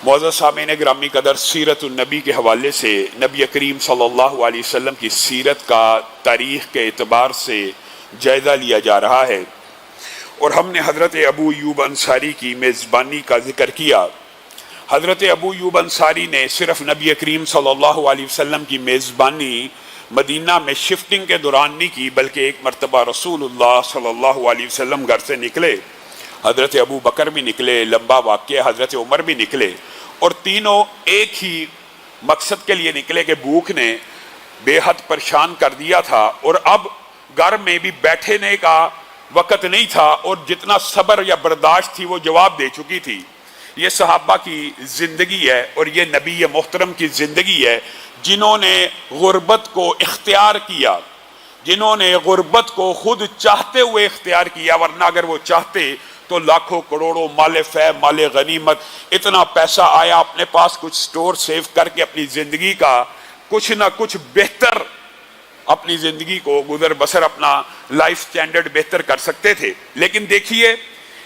معزز سامعین گرامی قدر، سیرت النبی کے حوالے سے نبی کریم صلی اللہ علیہ وسلم کی سیرت کا تاریخ کے اعتبار سے جائزہ لیا جا رہا ہے، اور ہم نے حضرت ابو ایوب انصاری کی میزبانی کا ذکر کیا۔ حضرت ابو ایوب انصاری نے صرف نبی کریم صلی اللہ علیہ وسلم کی میزبانی مدینہ میں شفٹنگ کے دوران نہیں کی، بلکہ ایک مرتبہ رسول اللہ صلی اللہ علیہ وسلم گھر سے نکلے، حضرت ابو بکر بھی نکلے، لمبا واقعہ حضرت عمر بھی نکلے، اور تینوں ایک ہی مقصد کے لیے نکلے کہ بھوک نے بے حد پریشان کر دیا تھا، اور اب گھر میں بھی بیٹھنے کا وقت نہیں تھا، اور جتنا صبر یا برداشت تھی وہ جواب دے چکی تھی۔ یہ صحابہ کی زندگی ہے، اور یہ نبی محترم کی زندگی ہے، جنہوں نے غربت کو اختیار کیا، جنہوں نے غربت کو خود چاہتے ہوئے اختیار کیا، ورنہ اگر وہ چاہتے تو لاکھوں کروڑوں مال فے مال غنیمت، اتنا پیسہ آیا اپنے پاس کچھ سٹور سیو کر کے اپنی زندگی کا کچھ نہ کچھ بہتر، اپنی زندگی کو گزر بسر، اپنا لائف سٹینڈرڈ بہتر کر سکتے تھے۔ لیکن دیکھیے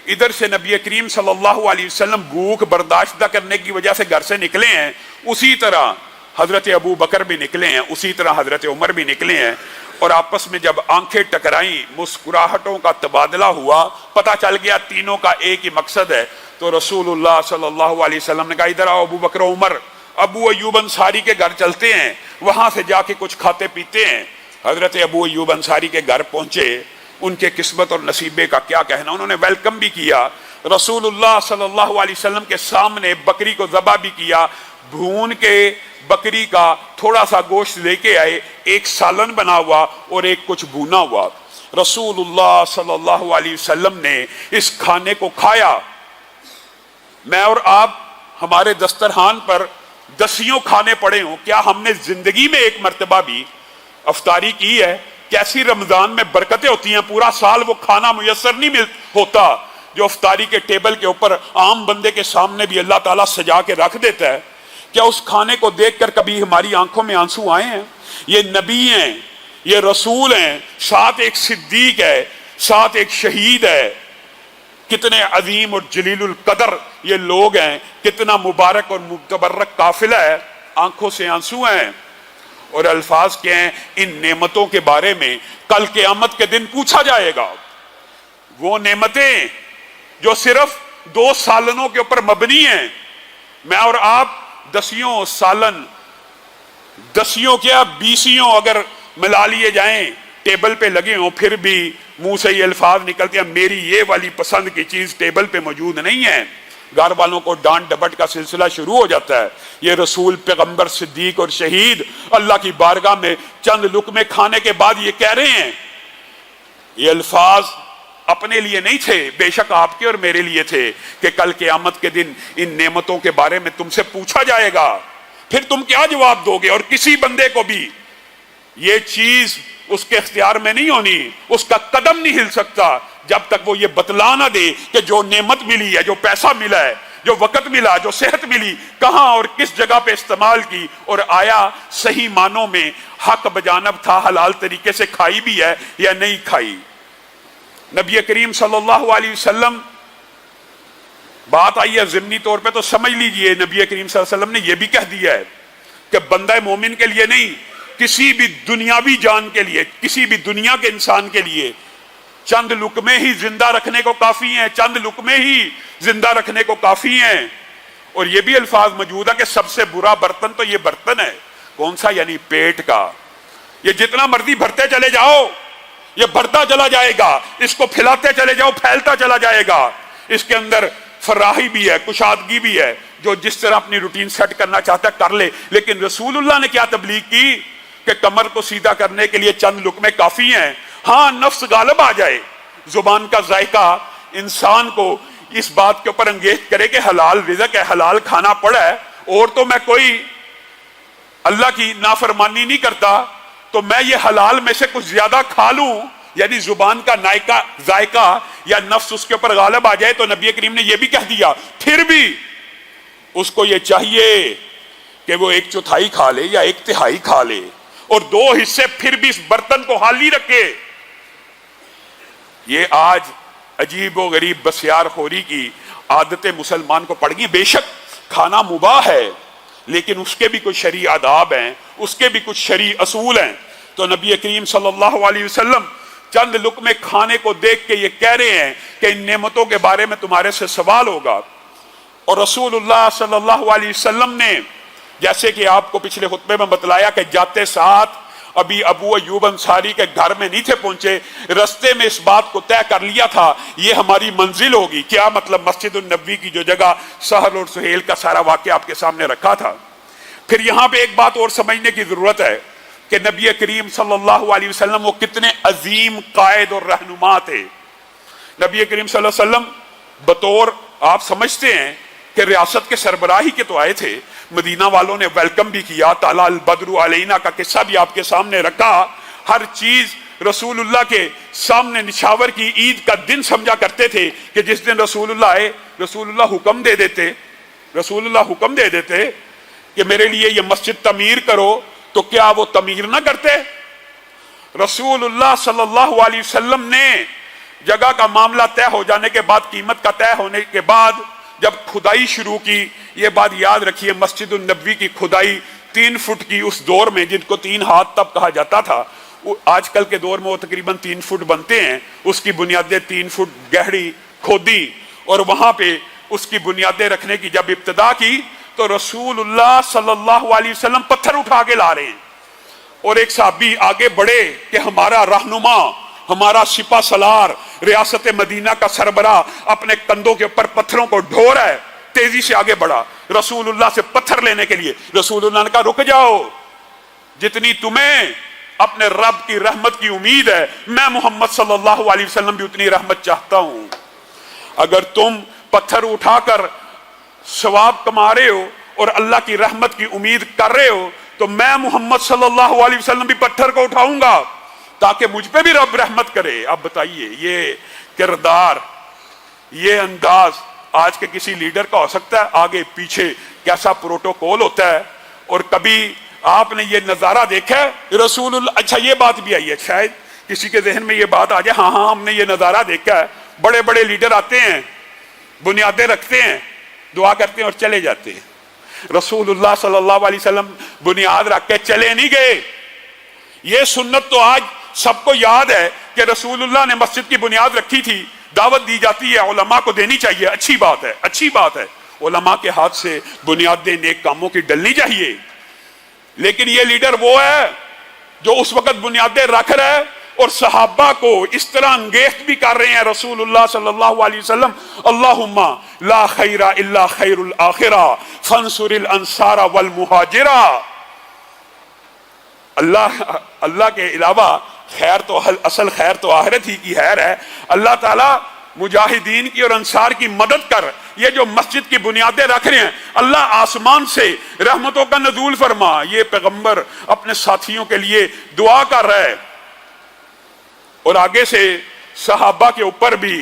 ادھر سے نبی کریم صلی اللہ علیہ وسلم بھوک برداشت نہ کرنے کی وجہ سے گھر سے نکلے ہیں، اسی طرح حضرت ابو بکر بھی نکلے ہیں، اسی طرح حضرت عمر بھی نکلے ہیں، اور آپس میں جب آنکھیں ٹکرائیں، مسکراہٹوں کا تبادلہ ہوا، پتہ چل گیا تینوں کا ایک ہی مقصد ہے، تو رسول اللہ صلی اللہ علیہ وسلم نے کہا ادھر آؤ ابو بکر و عمر، ابو ایوب انصاری کے گھر چلتے ہیں، وہاں سے جا کے کچھ کھاتے پیتے ہیں۔ حضرت ابو ایوب انصاری کے گھر پہنچے، ان کے قسمت اور نصیبے کا کیا کہنا، انہوں نے ویلکم بھی کیا، رسول اللہ صلی اللہ علیہ وسلم کے سامنے بکری کو ذبح بھی کیا، بھون کے بکری کا تھوڑا سا گوشت لے کے آئے، ایک سالن بنا ہوا اور ایک کچھ بھونا ہوا۔ رسول اللہ صلی اللہ علیہ وسلم نے اس کھانے کو کھایا۔ میں اور آپ، ہمارے دسترخوان پر دسیوں کھانے پڑے ہوں، کیا ہم نے زندگی میں ایک مرتبہ بھی افطاری کی ہے؟ کیسی رمضان میں برکتیں ہوتی ہیں، پورا سال وہ کھانا میسر نہیں ہوتا جو افطاری کے ٹیبل کے اوپر عام بندے کے سامنے بھی اللہ تعالیٰ سجا کے رکھ دیتا ہے۔ کیا اس کھانے کو دیکھ کر کبھی ہماری آنکھوں میں آنسو آئے ہیں؟ یہ نبی ہیں، یہ رسول ہیں، ساتھ ایک صدیق ہے، ساتھ ایک شہید ہے، کتنے عظیم اور جلیل القدر یہ لوگ ہیں، کتنا مبارک اور متبرک قافلہ ہے، آنکھوں سے آنسو ہیں۔ اور الفاظ کیا ہیں؟ ان نعمتوں کے بارے میں کل قیامت کے دن پوچھا جائے گا۔ وہ نعمتیں جو صرف 2 سالنوں کے اوپر مبنی ہیں، میں اور آپ دسیوں سالن، دسیوں کیا 20 اگر ملا لیے جائیں ٹیبل پہ لگے ہوں، پھر بھی منہ سے یہ الفاظ نکلتے ہیں میری یہ والی پسند کی چیز ٹیبل پہ موجود نہیں ہے، گھر والوں کو ڈانٹ ڈپٹ کا سلسلہ شروع ہو جاتا ہے۔ یہ رسول، پیغمبر، صدیق اور شہید اللہ کی بارگاہ میں چند لقمے کھانے کے بعد یہ کہہ رہے ہیں، یہ الفاظ اپنے لیے نہیں تھے، بے شک آپ کے اور میرے لیے تھے، کہ کل قیامت کے دن ان نعمتوں کے بارے میں تم سے پوچھا جائے گا، پھر تم کیا جواب دو گے؟ اور کسی بندے کو بھی یہ چیز اس کے اختیار میں نہیں ہونی، اس کا قدم نہیں ہل سکتا جب تک وہ یہ بتلا نہ دے کہ جو نعمت ملی ہے، جو پیسہ ملا ہے، جو وقت ملا، جو صحت ملی، کہاں اور کس جگہ پہ استعمال کی، اور آیا صحیح معنوں میں حق بجانب تھا، حلال طریقے سے کھائی بھی ہے یا نہیں کھائی۔ نبی کریم صلی اللہ علیہ وسلم، بات آئی ہے ضمنی طور پہ تو سمجھ لیجئے، نبی کریم صلی اللہ علیہ وسلم نے یہ بھی کہہ دیا ہے کہ بندہ مومن کے لیے نہیں، کسی بھی دنیاوی جان کے لیے، کسی بھی دنیا کے انسان کے لیے چند لقمے ہی زندہ رکھنے کو کافی ہیں، چند لقمے ہی زندہ رکھنے کو کافی ہیں۔ اور یہ بھی الفاظ موجود ہے کہ سب سے برا برتن تو یہ برتن ہے، کون سا؟ یعنی پیٹ کا۔ یہ جتنا مرضی بھرتے چلے جاؤ، یہ بڑھتا چلا جائے گا، اس کو پھیلاتے چلے جاؤ، پھیلتا چلا جائے گا، اس کے اندر فراہی بھی ہے، کشادگی بھی ہے، جو جس طرح اپنی روٹین سیٹ کرنا چاہتا ہے کر لے۔ لیکن رسول اللہ نے کیا تبلیغ کی کہ کمر کو سیدھا کرنے کے لیے چند لقمے کافی ہیں۔ ہاں، نفس غالب آ جائے، زبان کا ذائقہ انسان کو اس بات کے اوپر انگیز کرے کہ حلال رزق ہے، حلال کھانا پڑا ہے، اور تو میں کوئی اللہ کی نافرمانی نہیں کرتا، تو میں یہ حلال میں سے کچھ زیادہ کھا لوں، یعنی زبان کا ذائقہ یا نفس اس کے اوپر غالب آ جائے، تو نبی کریم نے یہ بھی کہہ دیا، پھر بھی اس کو یہ چاہیے کہ وہ 1/4 کھا لے یا 1/3 کھا لے، اور 2 حصے پھر بھی اس برتن کو خالی رکھے۔ یہ آج عجیب و غریب بسیار خوری کی عادتیں مسلمان کو پڑ گئی۔ بے شک کھانا مباح ہے لیکن اس کے بھی کچھ شرعی آداب ہیں، اس کے بھی کچھ شرعی اصول ہیں۔ تو نبی کریم صلی اللہ علیہ وسلم چند لقمے کھانے کو دیکھ کے یہ کہہ رہے ہیں کہ ان نعمتوں کے بارے میں تمہارے سے سوال ہوگا۔ اور رسول اللہ صلی اللہ علیہ وسلم نے جیسے کہ آپ کو پچھلے خطبے میں بتلایا کہ جاتے ساتھ ابھی ابو ایوب انصاری کے گھر میں نہیں تھے پہنچے، رستے میں اس بات کو طے کر لیا تھا یہ ہماری منزل ہوگی۔ کیا مطلب؟ مسجد النبی کی جو جگہ سہل اور سہیل کا سارا واقعہ آپ کے سامنے رکھا تھا۔ پھر یہاں پہ ایک بات اور سمجھنے کی ضرورت ہے کہ نبی کریم صلی اللہ علیہ وسلم وہ کتنے عظیم قائد اور رہنما تھے۔ نبی کریم صلی اللہ علیہ وسلم بطور آپ سمجھتے ہیں کہ ریاست کے سربراہی کے تو آئے تھے، مدینہ والوں نے ویلکم بھی کیا، طلع البدر علینا کا قصہ بھی آپ کے سامنے رکھا، ہر چیز رسول اللہ کے سامنے نشاور کی عید کا دن سمجھا کرتے تھے کہ جس دن رسول اللہ آئے رسول اللہ حکم دے دیتے کہ میرے لیے یہ مسجد تعمیر کرو، تو کیا وہ تعمیر نہ کرتے؟ رسول اللہ صلی اللہ علیہ وسلم نے جگہ کا معاملہ طے ہو جانے کے بعد، قیمت کا طے ہونے کے بعد جب کھدائی شروع کی، یہ بات یاد رکھیے مسجد النبی کی کھدائی 3 فٹ کی اس دور میں، جن کو 3 ہاتھ تب کہا جاتا تھا، آج کل کے دور میں وہ تقریباً 3 فٹ بنتے ہیں، اس کی بنیادیں 3 فٹ گہری کھودی اور وہاں پہ اس کی بنیادیں رکھنے کی جب ابتدا کی تو رسول اللہ صلی اللہ علیہ وسلم پتھر اٹھا کے لا رہے ہیں، اور ایک صحابی آگے بڑھے کہ ہمارا رہنما، ہمارا سپہ سالار، ریاست مدینہ کا سربراہ اپنے کندھوں کے اوپر پتھروں کو ڈھو رہا ہے، تیزی سے آگے بڑھا رسول اللہ سے پتھر لینے کے لیے۔ رسول اللہ نے کہا رک جاؤ، جتنی تمہیں اپنے رب کی رحمت کی امید ہے میں محمد صلی اللہ علیہ وسلم بھی اتنی رحمت چاہتا ہوں۔ اگر تم پتھر اٹھا کر ثواب کما رہے ہو اور اللہ کی رحمت کی امید کر رہے ہو تو میں محمد صلی اللہ علیہ وسلم بھی پتھر کو اٹھاؤں گا تاکہ مجھ پہ بھی رب رحمت کرے۔ اب بتائیے یہ کردار، یہ انداز آج کے کسی لیڈر کا ہو سکتا ہے؟ آگے پیچھے کیسا پروٹوکول ہوتا ہے۔ اور کبھی آپ نے یہ نظارہ دیکھا ہے رسول اللہ؟ اچھا یہ بات بھی آئی ہے، شاید کسی کے ذہن میں یہ بات آ جائے، ہاں ہم نے یہ نظارہ دیکھا ہے، بڑے بڑے لیڈر آتے ہیں، بنیادیں رکھتے ہیں، دعا کرتے ہیں اور چلے جاتے ہیں۔ رسول اللہ صلی اللہ علیہ وسلم بنیاد رکھ کے چلے نہیں گئے۔ یہ سنت تو آج سب کو یاد ہے کہ رسول اللہ نے مسجد کی بنیاد رکھی تھی، دعوت دی جاتی ہے، علماء کو دینی چاہیے، اچھی بات ہے، اچھی بات ہے، علماء کے ہاتھ سے بنیادیں نیک کاموں کی ڈلنی چاہیے۔ لیکن یہ لیڈر وہ ہے جو اس وقت بنیادیں رکھ رہا ہے اور صحابہ کو اس طرح انگیخت بھی کر رہے ہیں رسول اللہ صلی اللہ علیہ وسلم، اللہم لا خیر الا خیر الاخرہ فانصر الانصار والمہاجرہ۔ اللہ کے علاوہ خیر تو اصل خیر تو آخرت ہی کی خیر ہے۔ اللہ تعالیٰ مجاہدین کی اور انصار کی مدد کر، یہ جو مسجد کی بنیادیں رکھ رہے ہیں، اللہ آسمان سے رحمتوں کا نزول فرما۔ یہ پیغمبر اپنے ساتھیوں کے لیے دعا کر رہا ہے اور آگے سے صحابہ کے اوپر بھی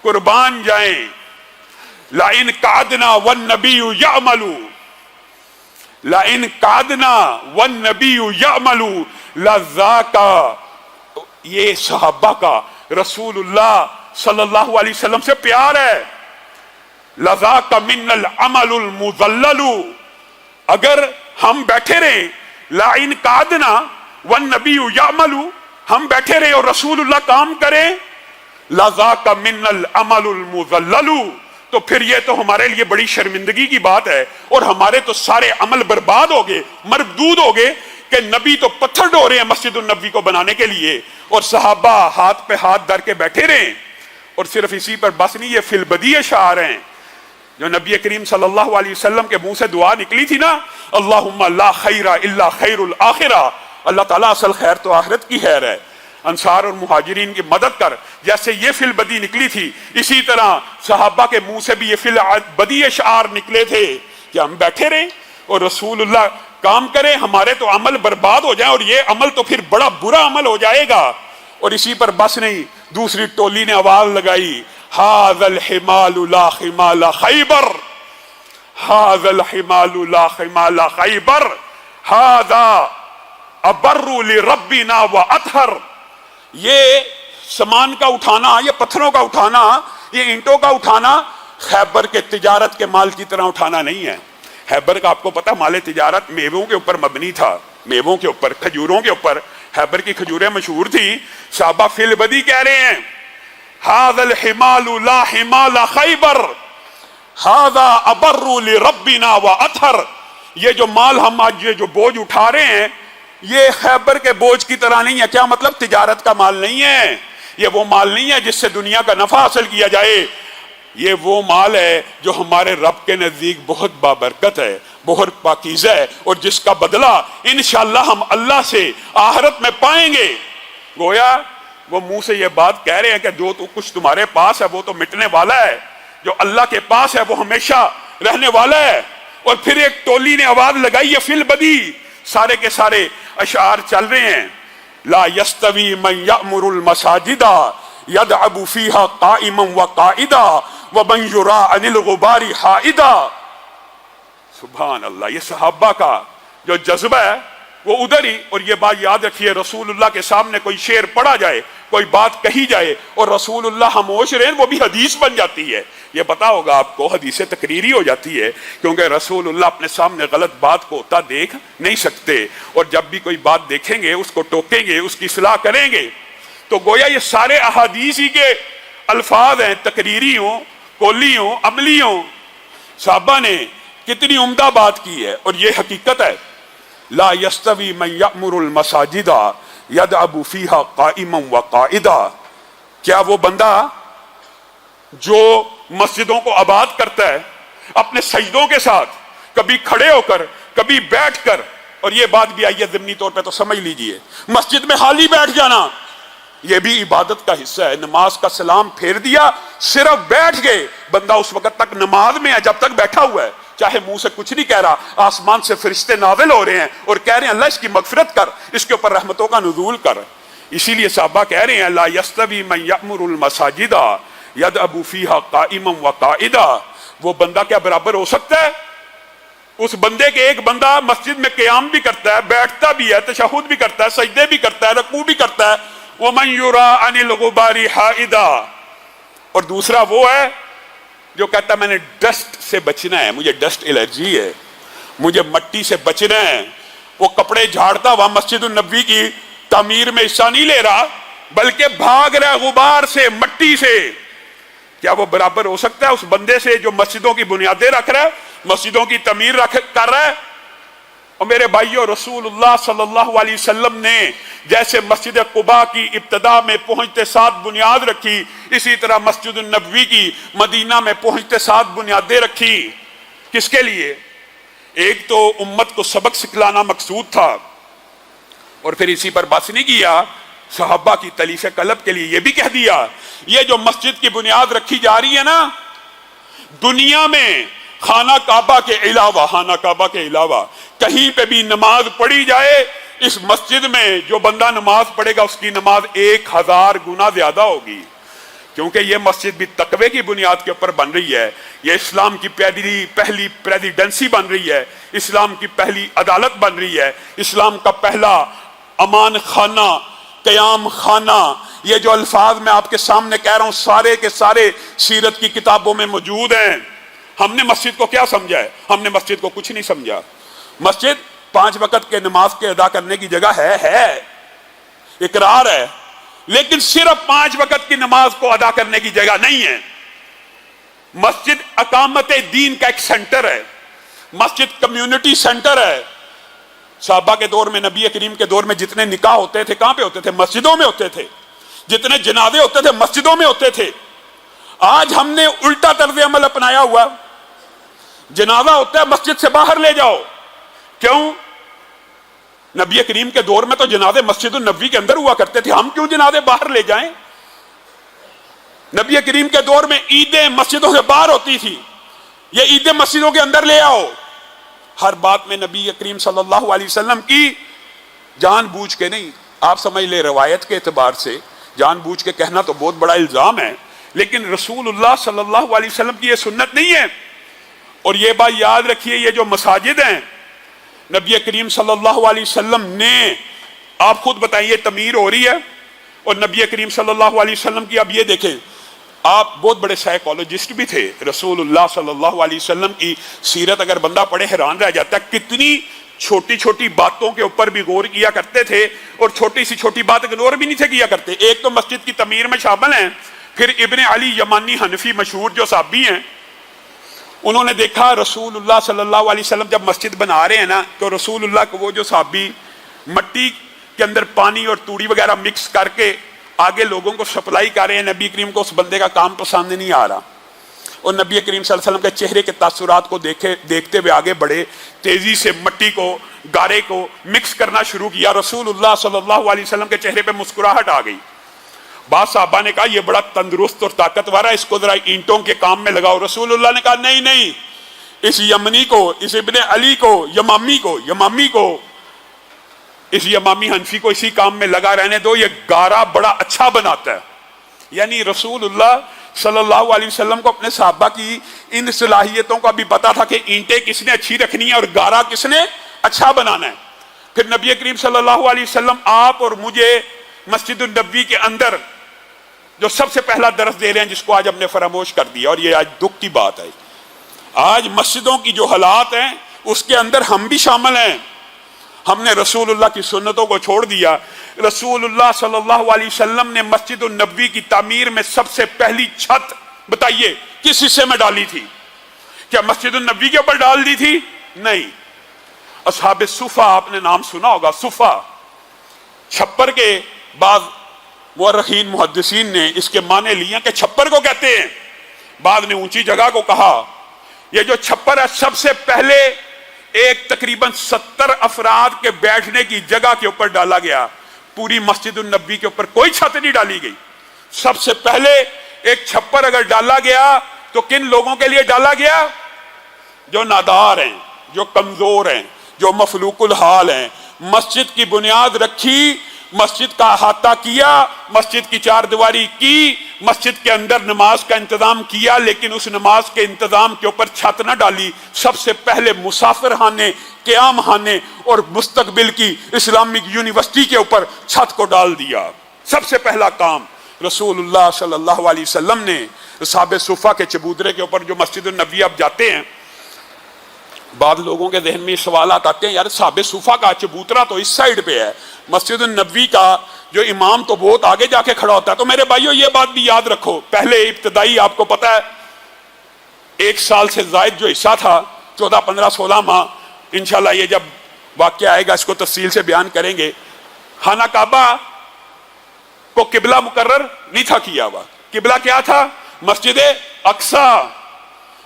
قربان جائیں۔ لَإِنْ قَعَدْنَا وَالنَّبِيُّ يَعْمَلُ لَإِنْ قَعَدْنَا وَالنَّبِيُّ يَعْمَلُ لَذَّاكَ۔ یہ صحابہ کا رسول اللہ صلی اللہ علیہ وسلم سے پیار ہے۔ لَذَاكَ مِنَّ الْعَمَلُ الْمُذَلَّلُ۔ اگر ہم بیٹھے رہیں، لَإِنْ قَعَدْنَا وَالنَّبِيُّ يَعْمَلُ، ہم بیٹھے رہیں اور رسول اللہ کام کریں، لَذَاكَ مِنَّ الْعَمَلُ الْمُذَلَّلُ، تو پھر یہ تو ہمارے لیے بڑی شرمندگی کی بات ہے اور ہمارے تو سارے عمل برباد ہو گئے، مردود ہو گئے کہ نبی تو پتھر ڈھو رہے ہیں مسجد النبی کو بنانے کے لیے اور صحابہ ہاتھ پہ ہاتھ دھر کے بیٹھے رہیں۔ اور صرف اسی پر بس نہیں، یہ فی البدیہہ اشعار ہیں جو نبی کریم صلی اللہ علیہ وسلم کے منہ سے دعا نکلی تھی نا، اللہم لا خیر الا خیر الاخرہ، اللہ تعالیٰ اصل خیر تو آخرت کی خیر ہے، انصار اور مہاجرین کی مدد کر۔ جیسے یہ فی البدی نکلی تھی، اسی طرح صحابہ کے منہ سے بھی یہ فی البدی اشعار نکلے تھے کہ ہم بیٹھے رہیں اور رسول اللہ کام کریں، ہمارے تو عمل برباد ہو جائیں اور یہ عمل تو پھر بڑا برا عمل ہو جائے گا۔ اور اسی پر بس نہیں، دوسری ٹولی نے آواز لگائی، ھذا الحمال لا حمال خیبر، ھذا الحمال لا حمال خیبر، ھذا ابر لربنا واطہر۔ یہ سامان کا اٹھانا، یہ پتھروں کا اٹھانا، یہ اینٹوں کا اٹھانا خیبر کے تجارت کے مال کی طرح اٹھانا نہیں ہے۔ خیبر کا آپ کو پتا مال تجارت میووں کے اوپر مبنی تھا، میووں کے اوپر، کھجوروں کے اوپر. خیبر کی کھجوریں مشہور تھی. صحابہ فی البدی کہہ رہے ہیں ھذا الحمال لا حمال خیبر ھذا ابر لربنا واطہر. یہ جو مال ہم آج یہ جو بوجھ اٹھا رہے ہیں یہ خیبر کے بوجھ کی طرح نہیں ہے. کیا مطلب؟ تجارت کا مال نہیں ہے، یہ وہ مال نہیں ہے جس سے دنیا کا نفع حاصل کیا جائے. یہ وہ مال ہے جو ہمارے رب کے نزدیک بہت بابرکت ہے، بہت پاکیزہ ہے، اور جس کا بدلہ انشاءاللہ ہم اللہ سے آخرت میں پائیں گے. گویا وہ منہ سے یہ بات کہہ رہے ہیں کہ جو تو کچھ تمہارے پاس ہے وہ تو مٹنے والا ہے، جو اللہ کے پاس ہے وہ ہمیشہ رہنے والا ہے. اور پھر ایک ٹولی نے آواز لگائی ہے فی البدی، سارے کے سارے اشعار چل رہے ہیں. لا یستوی من یأمر المساجد یدعب فیہا قائما وقائدا ومن یرا عن الغبار حائدا. سبحان اللہ. یہ صحابہ کا جو جذبہ ہے وہ ادھر ہی. اور یہ بات یاد رکھیے، رسول اللہ کے سامنے کوئی شعر پڑھا جائے، کوئی بات کہی جائے اور رسول اللہ خاموش رہیں، وہ بھی حدیث بن جاتی ہے. یہ پتا ہوگا آپ کو، حدیث تقریری ہو جاتی ہے، کیونکہ رسول اللہ اپنے سامنے غلط بات کو ہوتا دیکھ نہیں سکتے، اور جب بھی کوئی بات دیکھیں گے اس کو ٹوکیں گے، اس کی اصلاح کریں گے. تو گویا یہ سارے احادیث ہی کے الفاظ ہیں، تقریری ہوں، قولی ہوں، عملی ہوں. صحابہ نے کتنی عمدہ بات کی ہے، اور یہ حقیقت ہے. لا یستوی من یأمر المساجد یدعب فیہا قائما وقائدا. کیا وہ بندہ جو مسجدوں کو آباد کرتا ہے اپنے سجدوں کے ساتھ، کبھی کھڑے ہو کر کبھی بیٹھ کر، اور یہ بات بھی آئی ہے ضمنی طور پہ تو سمجھ لیجئے، مسجد میں خالی بیٹھ جانا یہ بھی عبادت کا حصہ ہے. نماز کا سلام پھیر دیا، صرف بیٹھ گئے، بندہ اس وقت تک نماز میں ہے جب تک بیٹھا ہوا ہے، چاہے منہ سے کچھ نہیں کہہ رہا. آسمان سے فرشتے نازل ہو رہے ہیں اور کہہ رہے ہیں اللہ اس کی مغفرت کر، اس کے اوپر رحمتوں کا نزول کر. اسی لیے صحابہ کہہ رہے ہیں لا یستوی من یأمر المساجد یدعب فیہا قائما وقائدا. وہ بندہ کیا برابر ہو سکتا ہے اس بندے کے ایک بندہ مسجد میں قیام بھی کرتا ہے، بیٹھتا بھی ہے، تشہد بھی کرتا ہے، سجدے بھی کرتا ہے، رکوع بھی کرتا ہے، وَمَن يُرَا عَنِ الْغُبَارِ حَائِدًا. اور دوسرا وہ ہے جو کہتا ہے میں نے ڈسٹ سے بچنا ہے، مجھے ڈسٹ الرجی ہے، مجھے مٹی سے بچنا ہے. وہ کپڑے جھاڑتا ہوا مسجد النبوی کی تعمیر میں حصہ نہیں لے رہا، بلکہ بھاگ رہا غبار سے، مٹی سے. کیا وہ برابر ہو سکتا ہے اس بندے سے جو مسجدوں کی بنیادیں رکھ رہا ہے، مسجدوں کی تعمیر کر رہا ہے؟ اور میرے بھائیو، رسول اللہ صلی اللہ علیہ وسلم نے جیسے مسجد قباء کی ابتدا میں پہنچتے ساتھ بنیاد رکھی، اسی طرح مسجد النبوی کی مدینہ میں پہنچتے ساتھ بنیادیں رکھی. کس کے لیے؟ ایک تو امت کو سبق سکھلانا مقصود تھا، اور پھر اسی پر بس نہیں کیا، صحابہ کی تلیف قلب کے لیے یہ بھی کہہ دیا یہ جو مسجد کی بنیاد رکھی جا رہی ہے نا، دنیا میں خانہ کعبہ کے علاوہ کہیں پہ بھی نماز پڑھی جائے، اس مسجد میں جو بندہ نماز پڑھے گا اس کی نماز 1000 گنا زیادہ ہوگی. کیونکہ یہ مسجد بھی تقوی کی بنیاد کے اوپر بن رہی ہے، یہ اسلام کی پہلی پریزیڈنسی بن رہی ہے، اسلام کی پہلی عدالت بن رہی ہے، اسلام کا پہلا امان خانہ، قیام خانہ. یہ جو الفاظ میں آپ کے سامنے کہہ رہا ہوں سارے کے سارے سیرت کی کتابوں میں موجود ہیں. ہم نے مسجد کو کیا سمجھا ہے؟ ہم نے مسجد کو کچھ نہیں سمجھا. مسجد 5 وقت کے نماز کے ادا کرنے کی جگہ ہے، اقرار ہے، لیکن صرف 5 وقت کی نماز کو ادا کرنے کی جگہ نہیں ہے. مسجد اقامت دین کا ایک سینٹر ہے، مسجد کمیونٹی سینٹر ہے. صحابہ کے دور میں، نبی کریم کے دور میں جتنے نکاح ہوتے تھے کہاں پہ ہوتے تھے؟ مسجدوں میں ہوتے تھے. جتنے جنازے ہوتے تھے مسجدوں میں ہوتے تھے. آج ہم نے الٹا طرز عمل اپنایا ہوا، جنازہ ہوتا ہے مسجد سے باہر لے جاؤ. کیوں؟ نبی کریم کے دور میں تو جنازے مسجد النبوی کے اندر ہوا کرتے تھے، ہم کیوں جنازے باہر لے جائیں؟ نبی کریم کے دور میں عیدیں مسجدوں سے باہر ہوتی تھی، یہ عیدیں مسجدوں کے اندر لے آؤ. ہر بات میں نبی کریم صلی اللہ علیہ وسلم کی جان بوجھ کے نہیں، آپ سمجھ لے روایت کے اعتبار سے جان بوجھ کے کہنا تو بہت بڑا الزام ہے، لیکن رسول اللہ صلی اللہ علیہ وسلم کی یہ سنت نہیں ہے. اور یہ بات یاد رکھیے، یہ جو مساجد ہیں نبی کریم صلی اللہ علیہ وسلم نے، آپ خود بتائیے، تعمیر ہو رہی ہے، اور نبی کریم صلی اللہ علیہ وسلم کی اب یہ دیکھیں آپ بہت بڑے سائیکولوجسٹ بھی تھے. رسول اللہ صلی اللہ علیہ وسلم کی سیرت اگر بندہ پڑھے حیران رہ جاتا ہے کتنی چھوٹی چھوٹی باتوں کے اوپر بھی غور کیا کرتے تھے اور چھوٹی سی چھوٹی بات اگنور بھی نہیں تھے کیا کرتے. ایک تو مسجد کی تعمیر میں شامل ہیں. پھر ابن علی یمانی حنفی مشہور جو صحابی ہیں, انہوں نے دیکھا رسول اللہ صلی اللہ علیہ وسلم جب مسجد بنا رہے ہیں نا تو رسول اللہ کو وہ جو صحابی مٹی کے اندر پانی اور توڑی وغیرہ مکس کر کے آگے لوگوں کو سپلائی کر رہے ہیں, نبی کریم کو اس بندے کا کام پسند نہیں آ رہا اور نبی کریم صلی اللہ علیہ وسلم کے چہرے کے تاثرات کو دیکھتے ہوئے آگے بڑھے, تیزی سے مٹی کو گارے کو مکس کرنا شروع کیا. رسول اللہ صلی اللہ علیہ وسلم کے چہرے پہ مسکراہٹ آ گئی. بعض صحابہ نے کہا یہ بڑا تندرست اور طاقتور ہے, اس کو ذرا اینٹوں کے کام میں لگاؤ. رسول اللہ نے کہا نہیں, اس یمنی کو, اس ابن علی کو, اس یمامی حنفی کو اسی کام میں لگا رہنے دو, یہ گارا بڑا اچھا بناتا ہے. یعنی رسول اللہ صلی اللہ علیہ وسلم کو اپنے صحابہ کی ان صلاحیتوں کا بھی پتا تھا کہ اینٹیں کس نے اچھی رکھنی ہے اور گارا کس نے اچھا بنانا ہے. پھر نبی کریم صلی اللہ علیہ وسلم آپ اور مجھے مسجد النبوی کے اندر جو سب سے پہلا درس دے رہے ہیں, جس کو آج ہم نے فراموش کر دیا, اور یہ آج دکھ کی بات ہے. آج مسجدوں کی جو حالات ہیں اس کے اندر ہم بھی شامل ہیں. ہم نے رسول اللہ کی سنتوں کو چھوڑ دیا. رسول اللہ صلی اللہ علیہ وسلم نے مسجد النبوی کی تعمیر میں سب سے پہلی چھت بتائیے کس حصے میں ڈالی تھی؟ کیا مسجد النبوی کے اوپر ڈال دی تھی؟ نہیں. اصحاب صفا, آپ نے نام سنا ہوگا, صفا چھپر کے بعض مورخین محدثین نے اس کے معنی لیا کہ چھپر کو کہتے ہیں, بعض نے اونچی جگہ کو کہا. یہ جو چھپر ہے سب سے پہلے ایک تقریباً 70 افراد کے بیٹھنے کی جگہ کے اوپر ڈالا گیا. پوری مسجد النبوی کے اوپر کوئی چھت نہیں ڈالی گئی. سب سے پہلے ایک چھپر اگر ڈالا گیا تو کن لوگوں کے لیے ڈالا گیا؟ جو نادار ہیں, جو کمزور ہیں, جو مفلوق الحال ہیں. مسجد کی بنیاد رکھی, مسجد کا احاطہ کیا, مسجد کی چار دیواری کی, مسجد کے اندر نماز کا انتظام کیا, لیکن اس نماز کے انتظام کے اوپر چھت نہ ڈالی. سب سے پہلے مسافر خانے, قیام خانے اور مستقبل کی اسلامک یونیورسٹی کے اوپر چھت کو ڈال دیا. سب سے پہلا کام رسول اللہ صلی اللہ علیہ وسلم نے. اصحاب صفا کے چبوترے کے اوپر جو مسجد النبوی آپ جاتے ہیں, بعض لوگوں کے ذہن میں سوالات آتے ہیں, یار صحاب صفا کا چبوترا تو اس سائیڈ پہ ہے, مسجد النبوی کا جو امام تو بہت آگے جا کے کھڑا ہوتا ہے. تو میرے بھائیو یہ بات بھی یاد رکھو, پہلے ابتدائی آپ کو پتا ہے 1 سال سے زائد جو حصہ تھا, 14, 15, 16 ماہ, انشاءاللہ یہ جب واقعہ آئے گا اس کو تفصیل سے بیان کریں گے. خانہ کعبہ کو قبلہ مقرر نہیں تھا کیا ہوا. قبلہ کیا تھا؟ مسجد اقصی.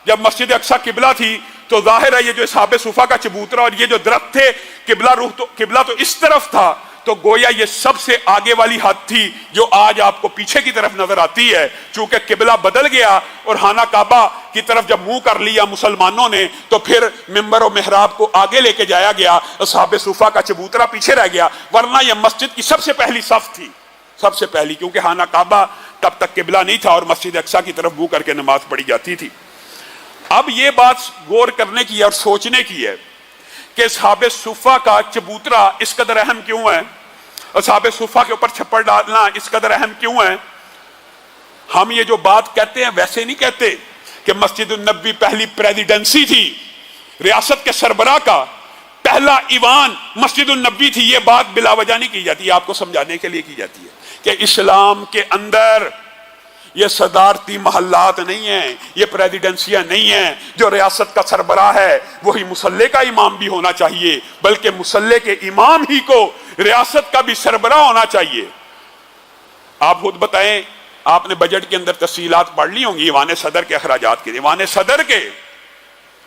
جب مسجد اقصی قبلہ تھی تو ظاہر ہے یہ جو اصحاب صفا کا چبوترا اور یہ جو درخت تھے, قبلہ تو اس طرف تھا, تو گویا یہ سب سے آگے والی حد تھی جو آج آپ کو پیچھے کی طرف نظر آتی ہے. چونکہ قبلہ بدل گیا اور خانہ کعبہ کی طرف جب منہ کر لیا مسلمانوں نے, تو پھر ممبر و محراب کو آگے لے کے جایا گیا, اصحاب صفا کا چبوترا پیچھے رہ گیا. ورنہ یہ مسجد کی سب سے پہلی صف تھی, سب سے پہلی, کیونکہ خانہ کعبہ تب تک قبلہ نہیں تھا اور مسجد اقصی کی طرف منہ کر کے نماز پڑھی جاتی تھی. اب یہ بات غور کرنے کی اور سوچنے کی ہے کہ اصحاب صفا کا چبوترا اس قدر اہم کیوں ہے, اصحاب صفا کے اوپر چھپر ڈالنا اس قدر اہم کیوں ہے. ہم یہ جو بات کہتے ہیں ویسے نہیں کہتے کہ مسجد النبوی پہلی پریزیڈنسی تھی, ریاست کے سربراہ کا پہلا ایوان مسجد النبوی تھی. یہ بات بلا وجہ نہیں کی جاتی, آپ کو سمجھانے کے لیے کی جاتی ہے کہ اسلام کے اندر یہ صدارتی محلات نہیں ہیں, یہ پریزیڈنسیاں نہیں ہیں. جو ریاست کا سربراہ ہے وہی مسلح کا امام بھی ہونا چاہیے, بلکہ مسلح کے امام ہی کو ریاست کا بھی سربراہ ہونا چاہیے. آپ خود بتائیں, آپ نے بجٹ کے اندر تفصیلات پڑھ لی ہوں گی ایوان صدر کے اخراجات کے, ایوان صدر کے,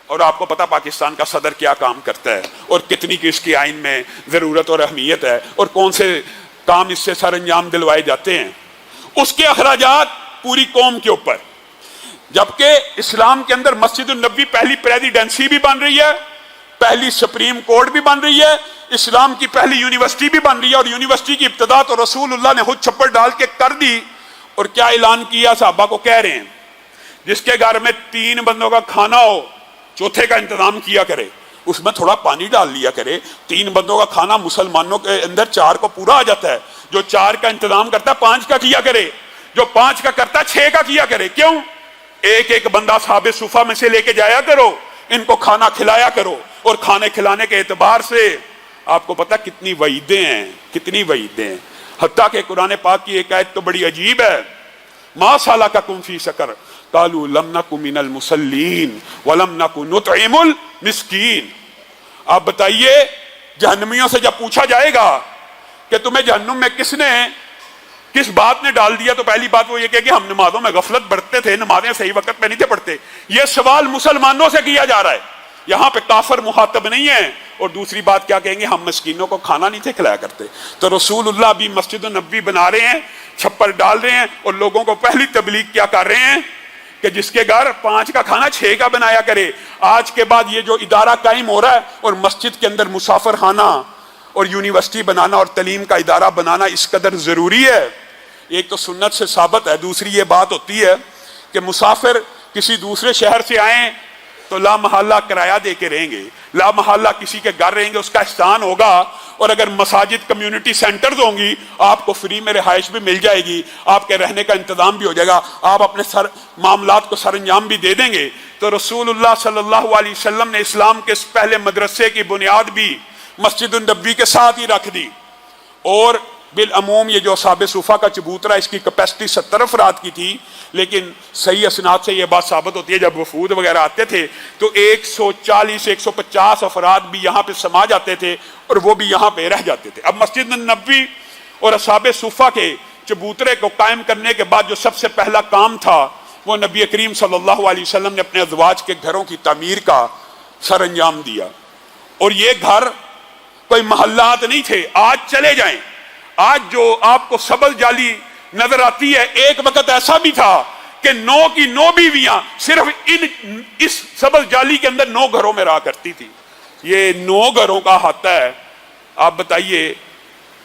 اور آپ کو پتا پاکستان کا صدر کیا کام کرتا ہے اور کتنی کی اس کی آئین میں ضرورت اور اہمیت ہے اور کون سے کام اس سے سر انجام دلوائے جاتے ہیں. اس کے اخراجات پوری قوم کے اوپر. جبکہ اسلام کے اندر مسجد النبوی پہلی پریزیڈنسی بھی بن رہی ہے, پہلی سپریم کورٹ بھی بن رہی ہے, اسلام کی پہلی یونیورسٹی بھی بن رہی ہے, اور یونیورسٹی کی ابتدا تو رسول اللہ نے خود چھپر ڈال کے کر دی. اور کیا اعلان کیا, صحابہ کو کہہ رہے ہیں جس کے گھر میں 3 بندوں کا کھانا ہو, چوتھے کا انتظام کیا کرے, اس میں تھوڑا پانی ڈال لیا کرے. 3 بندوں کا کھانا مسلمانوں کے اندر 4 کو پورا آ جاتا ہے, جو 4 کا انتظام کرتا ہے 5 کا کیا کرے. جو 5 کا کرتا 6 کا کیا کرے. کیوں؟ ایک ایک بندہ صحابہ صفہ میں سے لے کے جایا کرو, ان کو کھانا کھلایا کرو, اور کھانے کھلانے کے اعتبار سے آپ کو پتا کتنی وعیدیں ہیں, کتنی وعیدیں ہیں. حتیٰ کہ قرآن پاک کی ایک آیت تو بڑی عجیب ہے, ما سلککم فی سقر قالوا لم نک من المصلین ولم نک نطعم المسکین. آپ بتائیے جہنمیوں سے جب پوچھا جائے گا کہ تمہیں جہنم میں کس بات نے ڈال دیا, تو پہلی بات وہ یہ کہ ہم نمازوں میں غفلت برتتے تھے, نمازیں صحیح وقت پہ نہیں تھے پڑھتے. یہ سوال مسلمانوں سے کیا جا رہا ہے, یہاں پہ کافر مخاطب نہیں ہے. اور دوسری بات کیا کہیں گے, ہم مسکینوں کو کھانا نہیں تھے کھلایا کرتے. تو رسول اللہ بھی مسجد النبوی بنا رہے ہیں, چھپر ڈال رہے ہیں, اور لوگوں کو پہلی تبلیغ کیا کر رہے ہیں کہ جس کے گھر 5 کا کھانا 6 کا بنایا کرے. آج کے بعد یہ جو ادارہ قائم ہو رہا ہے اور مسجد کے اندر مسافر خانہ اور یونیورسٹی بنانا اور تعلیم کا ادارہ بنانا اس قدر ضروری ہے. ایک تو سنت سے ثابت ہے, دوسری یہ بات ہوتی ہے کہ مسافر کسی دوسرے شہر سے آئیں تو لا محالہ کرایہ دے کے رہیں گے, لا محالہ کسی کے گھر رہیں گے, اس کا احسان ہوگا. اور اگر مساجد کمیونٹی سینٹرز ہوں گی, آپ کو فری میں رہائش بھی مل جائے گی, آپ کے رہنے کا انتظام بھی ہو جائے گا, آپ اپنے معاملات کو سر انجام بھی دے دیں گے. تو رسول اللہ صلی اللہ علیہ وسلم نے اسلام کے اس پہلے مدرسے کی بنیاد بھی مسجد النبوی کے ساتھ ہی رکھ دی. اور بالعموم یہ جو اصحاب صفہ کا چبوترا, اس کی کیپیسٹی 70 افراد کی تھی, لیکن صحیح اسناد سے یہ بات ثابت ہوتی ہے جب وفود وغیرہ آتے تھے تو 140-150 افراد بھی یہاں پہ سما جاتے تھے, اور وہ بھی یہاں پہ رہ جاتے تھے. اب مسجد النبوی اور اصحاب صفہ کے چبوترے کو قائم کرنے کے بعد جو سب سے پہلا کام تھا وہ نبی کریم صلی اللہ علیہ وسلم نے اپنے ازواج کے گھروں کی تعمیر کا سر انجام دیا. اور یہ گھر کوئی محلات نہیں تھے. آج چلے جائیں, آج جو آپ کو سبز جالی نظر آتی ہے, ایک وقت ایسا بھی تھا کہ 9 کی 9 بیویاں صرف اس سبز جالی کے اندر 9 گھروں میں رہا کرتی تھی. یہ 9 گھروں کا احاطہ ہے. آپ بتائیے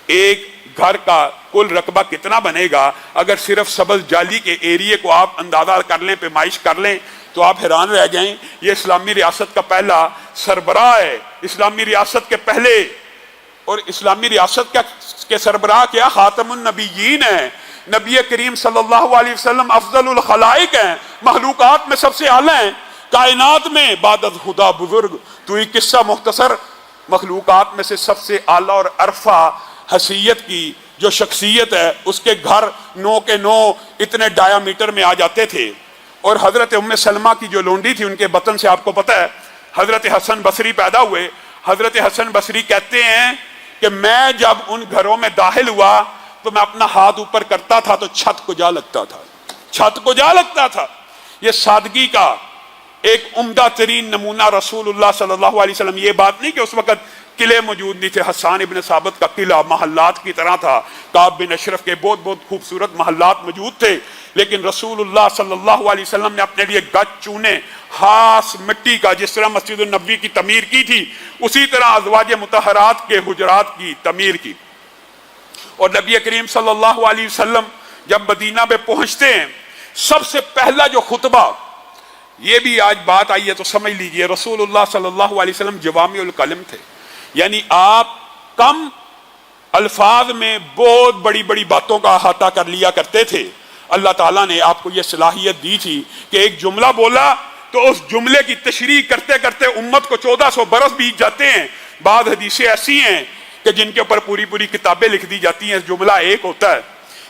ایک گھر کا کل رقبہ کتنا بنے گا؟ اگر صرف سبز جالی کے ایریے کو آپ اندازہ کر لیں, پیمائش کر لیں, تو آپ حیران رہ جائیں. یہ اسلامی ریاست کا پہلا سربراہ ہے, اسلامی ریاست کے پہلے, اور اسلامی ریاست کے سربراہ کیا خاتم النبیین ہیں. نبی کریم صلی اللہ علیہ وسلم افضل الخلائق ہیں, مخلوقات میں سب سے اعلیٰ ہیں, کائنات میں بعد از خدا بزرگ. تو یہ قصہ مختصر, مخلوقات میں سے سب سے اعلیٰ اور عرفہ حیثیت کی جو شخصیت ہے, اس کے گھر 9 کے 9 اتنے ڈایا میٹر میں آ جاتے تھے. اور حضرت ام سلمہ کی جو لونڈی تھی, ان کے بطن سے آپ کو پتہ ہے حضرت حسن بصری پیدا ہوئے. حضرت حسن بصری کہتے ہیں کہ میں جب ان گھروں میں داخل ہوا تو میں اپنا ہاتھ اوپر کرتا تھا تو چھت کو جا لگتا تھا, چھت کو جا لگتا تھا. یہ سادگی کا ایک عمدہ ترین نمونہ رسول اللہ صلی اللہ علیہ وسلم. یہ بات نہیں کہ اس وقت قلعے موجود نہیں تھے, حسان ابن ثابت کا قلعہ محلات کی طرح تھا, کعب بن اشرف کے بہت بہت خوبصورت محلات موجود تھے, لیکن رسول اللہ صلی اللہ علیہ وسلم نے اپنے لیے گچ چونے خاص مٹی کا, جس طرح مسجد النبوی کی تعمیر کی تھی اسی طرح ازواج مطہرات کے حجرات کی تعمیر کی. اور نبی کریم صلی اللہ علیہ وسلم جب مدینہ میں پہنچتے ہیں, سب سے پہلا جو خطبہ, یہ بھی آج بات آئی ہے تو سمجھ لیجئے, رسول اللہ صلی اللہ علیہ وسلم جوامع الکلم تھے, یعنی آپ کم الفاظ میں بہت بڑی بڑی باتوں کا احاطہ کر لیا کرتے تھے. اللہ تعالیٰ نے آپ کو یہ صلاحیت دی تھی کہ ایک جملہ بولا تو اس جملے کی تشریح کرتے کرتے امت کو 1400 برس بیت جاتے ہیں. بعض حدیثیں ایسی ہیں کہ جن کے اوپر پوری پوری کتابیں لکھ دی جاتی ہیں, جملہ ایک ہوتا ہے.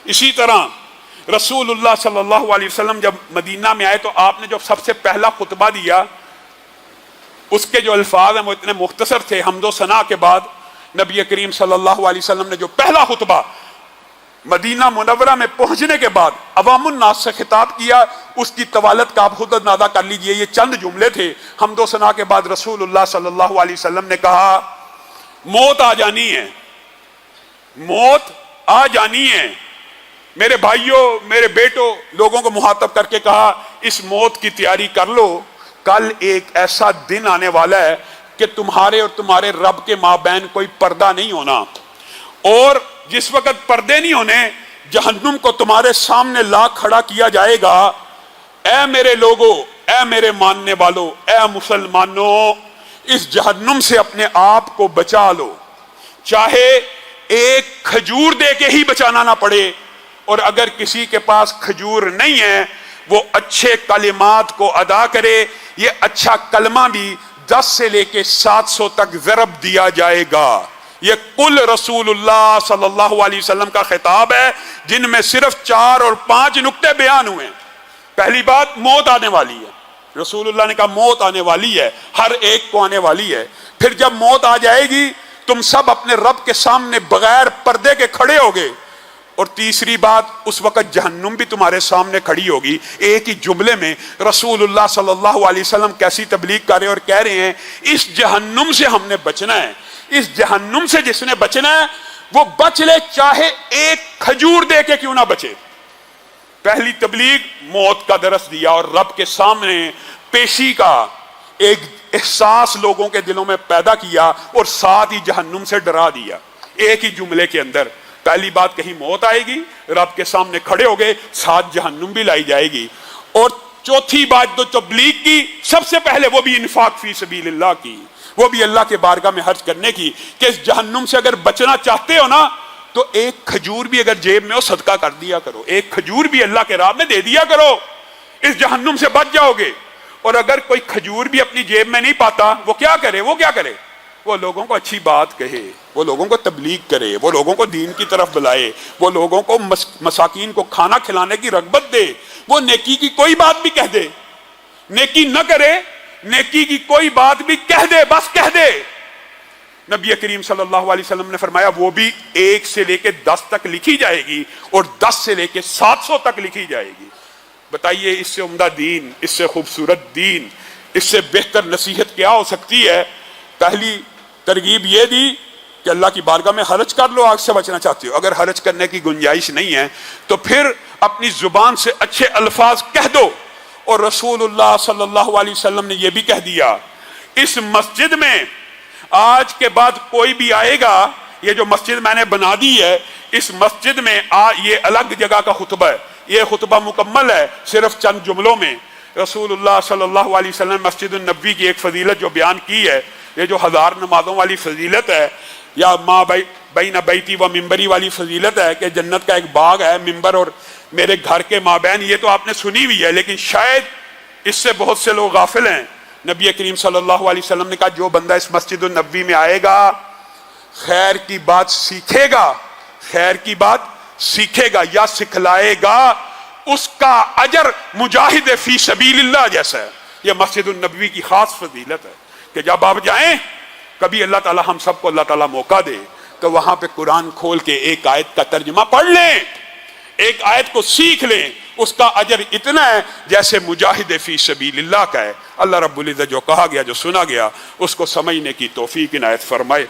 اسی طرح رسول اللہ صلی اللہ علیہ وسلم جب مدینہ میں آئے تو آپ نے جو سب سے پہلا خطبہ دیا, اس کے جو الفاظ ہیں وہ اتنے مختصر تھے. حمد و ثنا کے بعد نبی کریم صلی اللہ علیہ وسلم نے جو پہلا خطبہ مدینہ منورہ میں پہنچنے کے بعد عوام الناس سے خطاب کیا, اس کی طوالت کا آپ خود اندازہ کر لیجئے. یہ چند جملے تھے. حمد و ثنا کے بعد رسول اللہ صلی اللہ علیہ وسلم نے کہا, موت آ جانی ہے, موت آ جانی ہے. میرے بھائیوں, میرے بیٹوں, لوگوں کو مخاطب کر کے کہا, اس موت کی تیاری کر لو. کل ایک ایسا دن آنے والا ہے کہ تمہارے اور تمہارے رب کے مابین کوئی پردہ نہیں ہونا, اور جس وقت پردے نہیں ہونے, جہنم کو تمہارے سامنے لا کھڑا کیا جائے گا. اے میرے لوگوں, اے میرے ماننے والوں, اے مسلمانوں, اس جہنم سے اپنے آپ کو بچا لو. چاہے ایک کھجور دے کے ہی بچانا نہ پڑے, اور اگر کسی کے پاس کھجور نہیں ہے وہ اچھے کلمات کو ادا کرے. یہ اچھا کلمہ بھی 10 سے لے کے 700 تک ضرب دیا جائے گا. یہ کل رسول اللہ صلی اللہ علیہ وسلم کا خطاب ہے جن میں صرف 4 اور 5 نقطے بیان ہوئے ہیں. پہلی بات، موت آنے والی ہے. رسول اللہ نے کہا موت آنے والی ہے، ہر ایک کو آنے والی ہے. پھر جب موت آ جائے گی تم سب اپنے رب کے سامنے بغیر پردے کے کھڑے ہوگے. اور تیسری بات، اس وقت جہنم بھی تمہارے سامنے کھڑی ہوگی. ایک ہی جملے میں رسول اللہ صلی اللہ علیہ وسلم کیسی تبلیغ کر رہے ہیں اور کہہ رہے ہیں اس جہنم سے ہم نے بچنا ہے. اس جہنم سے جس نے بچنا ہے وہ بچ لے، چاہے ایک کھجور دے کے کیوں نہ بچے. پہلی تبلیغ موت کا درس دیا اور رب کے سامنے پیشی کا ایک احساس لوگوں کے دلوں میں پیدا کیا اور ساتھ ہی جہنم سے ڈرا دیا ایک ہی جملے کے اندر. پہلی بات کہیں موت آئے گی، رب کے سامنے کھڑے ہو گئے، ساتھ جہنم بھی لائی جائے گی. اور چوتھی بات جو تبلیغ کی سب سے پہلے وہ بھی انفاق فی سبیل اللہ کی، وہ بھی اللہ کے بارگاہ میں خرچ کرنے کی کہ اس جہنم سے اگر بچنا چاہتے ہو نا تو ایک کھجور بھی اگر جیب میں ہو صدقہ کر دیا کرو. ایک کھجور بھی اللہ کے راہ میں دے دیا کرو، اس جہنم سے بچ جاؤ گے. اور اگر کوئی کھجور بھی اپنی جیب میں نہیں پاتا وہ کیا کرے؟ وہ لوگوں کو اچھی بات کہے، وہ لوگوں کو تبلیغ کرے، وہ لوگوں کو دین کی طرف بلائے، وہ لوگوں کو مساکین کو کھانا کھلانے کی رغبت دے. وہ نیکی کی کوئی بات بھی کہہ دے، نیکی نہ کرے، نیکی کی کوئی بات بھی کہہ دے، بس کہہ دے. نبی کریم صلی اللہ علیہ وسلم نے فرمایا وہ بھی 1 سے لے کے 10 تک لکھی جائے گی اور 10 سے لے کے 700 تک لکھی جائے گی. بتائیے اس سے عمدہ دین، اس سے خوبصورت دین، اس سے بہتر نصیحت کیا ہو سکتی ہے؟ پہلی ترغیب یہ دی کہ اللہ کی بارگاہ میں خرچ کر لو آگ سے بچنا چاہتے ہو. اگر خرچ کرنے کی گنجائش نہیں ہے تو پھر اپنی زبان سے اچھے الفاظ کہہ دو. اور رسول اللہ صلی اللہ علیہ وسلم نے یہ بھی کہہ دیا اس مسجد میں آج کے بعد کوئی بھی آئے گا، یہ جو مسجد میں نے بنا دی ہے اس مسجد میں یہ الگ جگہ کا خطبہ ہے، یہ خطبہ مکمل ہے صرف چند جملوں میں. رسول اللہ صلی اللہ علیہ وسلم مسجد النبوی کی ایک فضیلت جو بیان کی ہے، یہ جو 1000 نمازوں والی فضیلت ہے یا ما بین بیتی و ممبری والی فضیلت ہے کہ جنت کا ایک باغ ہے ممبر اور میرے گھر کے مابین، یہ تو آپ نے سنی ہوئی ہے لیکن شاید اس سے بہت سے لوگ غافل ہیں. نبی کریم صلی اللہ علیہ وسلم نے کہا جو بندہ اس مسجد النبوی میں آئے گا خیر کی بات سیکھے گا، خیر کی بات سیکھے گا یا سکھلائے گا، اس کا اجر مجاہد فی سبیل اللہ جیسا ہے. یہ مسجد النبوی کی خاص فضیلت ہے کہ جب آپ جائیں کبھی اللہ تعالی ہم سب کو اللہ تعالی موقع دے تو وہاں پہ قرآن کھول کے ایک آیت کا ترجمہ پڑھ لیں، ایک آیت کو سیکھ لیں، اس کا اجر اتنا ہے جیسے مجاہد فی سبیل اللہ کا ہے. اللہ رب العزت جو کہا گیا جو سنا گیا اس کو سمجھنے کی توفیق عنایت فرمائے.